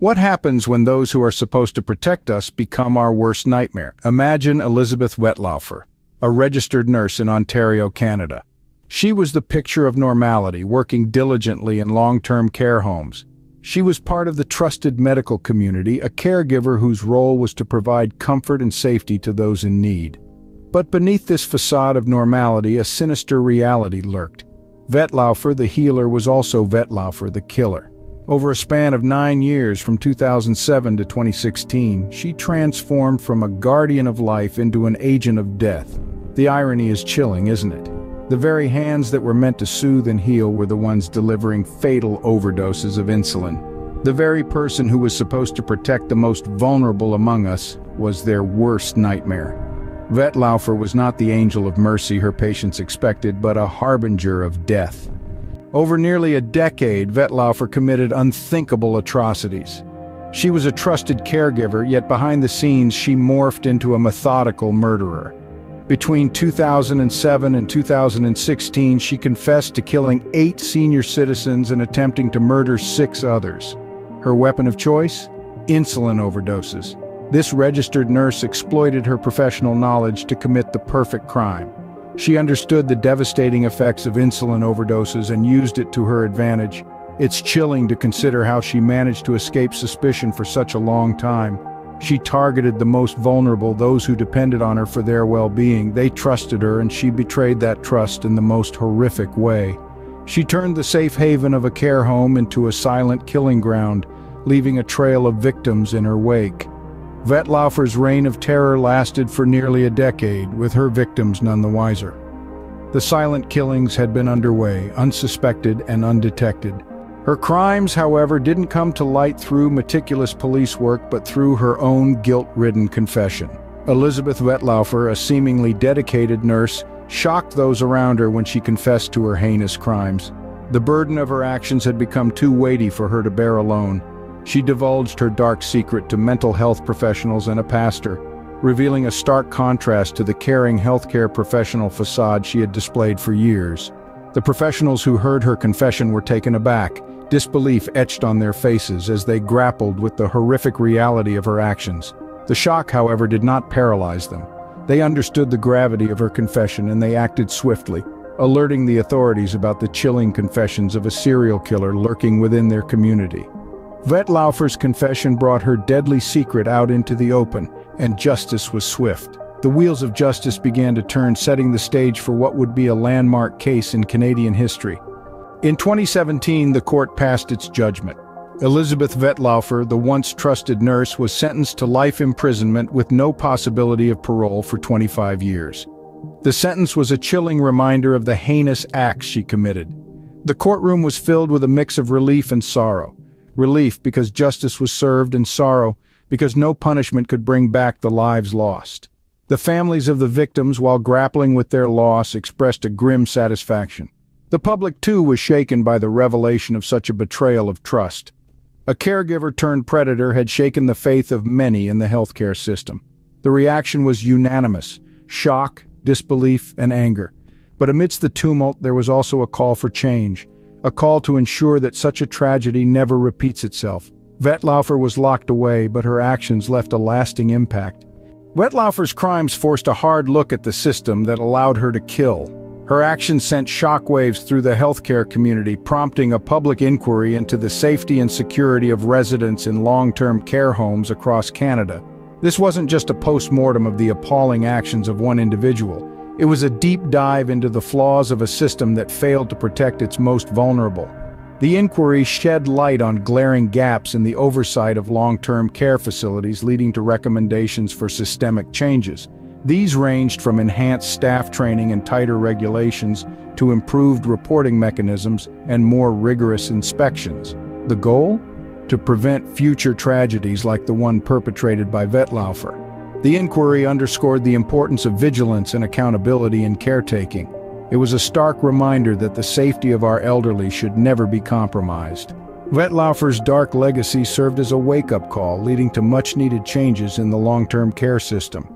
What happens when those who are supposed to protect us become our worst nightmare? Imagine Elizabeth Wettlaufer, a registered nurse in Ontario, Canada. She was the picture of normality, working diligently in long-term care homes. She was part of the trusted medical community, a caregiver whose role was to provide comfort and safety to those in need. But beneath this facade of normality, a sinister reality lurked. Wettlaufer, the healer, was also Wettlaufer, the killer. Over a span of 9 years, from 2007 to 2016, she transformed from a guardian of life into an agent of death. The irony is chilling, isn't it? The very hands that were meant to soothe and heal were the ones delivering fatal overdoses of insulin. The very person who was supposed to protect the most vulnerable among us was their worst nightmare. Wettlaufer was not the angel of mercy her patients expected, but a harbinger of death. Over nearly a decade, Wettlaufer committed unthinkable atrocities. She was a trusted caregiver, yet behind the scenes she morphed into a methodical murderer. Between 2007 and 2016, she confessed to killing 8 senior citizens and attempting to murder 6 others. Her weapon of choice? Insulin overdoses. This registered nurse exploited her professional knowledge to commit the perfect crime. She understood the devastating effects of insulin overdoses and used it to her advantage. It's chilling to consider how she managed to escape suspicion for such a long time. She targeted the most vulnerable, those who depended on her for their well-being. They trusted her, and she betrayed that trust in the most horrific way. She turned the safe haven of a care home into a silent killing ground, leaving a trail of victims in her wake. Wettlaufer's reign of terror lasted for nearly a decade, with her victims none the wiser. The silent killings had been underway, unsuspected and undetected. Her crimes, however, didn't come to light through meticulous police work, but through her own guilt-ridden confession. Elizabeth Wettlaufer, a seemingly dedicated nurse, shocked those around her when she confessed to her heinous crimes. The burden of her actions had become too weighty for her to bear alone. She divulged her dark secret to mental health professionals and a pastor, revealing a stark contrast to the caring healthcare professional facade she had displayed for years. The professionals who heard her confession were taken aback, disbelief etched on their faces as they grappled with the horrific reality of her actions. The shock, however, did not paralyze them. They understood the gravity of her confession, and they acted swiftly, alerting the authorities about the chilling confessions of a serial killer lurking within their community. Wettlaufer's confession brought her deadly secret out into the open, and justice was swift. The wheels of justice began to turn, setting the stage for what would be a landmark case in Canadian history. In 2017, the court passed its judgment. Elizabeth Wettlaufer, the once trusted nurse, was sentenced to life imprisonment with no possibility of parole for 25 years. The sentence was a chilling reminder of the heinous acts she committed. The courtroom was filled with a mix of relief and sorrow. Relief because justice was served, and sorrow because no punishment could bring back the lives lost. The families of the victims, while grappling with their loss, expressed a grim satisfaction. The public, too, was shaken by the revelation of such a betrayal of trust. A caregiver-turned-predator had shaken the faith of many in the healthcare system. The reaction was unanimous: shock, disbelief, and anger. But amidst the tumult, there was also a call for change, a call to ensure that such a tragedy never repeats itself. Wettlaufer was locked away, but her actions left a lasting impact. Wettlaufer's crimes forced a hard look at the system that allowed her to kill. Her actions sent shockwaves through the healthcare community, prompting a public inquiry into the safety and security of residents in long-term care homes across Canada. This wasn't just a post-mortem of the appalling actions of one individual. It was a deep dive into the flaws of a system that failed to protect its most vulnerable. The inquiry shed light on glaring gaps in the oversight of long-term care facilities, leading to recommendations for systemic changes. These ranged from enhanced staff training and tighter regulations to improved reporting mechanisms and more rigorous inspections. The goal? To prevent future tragedies like the one perpetrated by Wettlaufer. The inquiry underscored the importance of vigilance and accountability in caretaking. It was a stark reminder that the safety of our elderly should never be compromised. Wettlaufer's dark legacy served as a wake-up call, leading to much-needed changes in the long-term care system.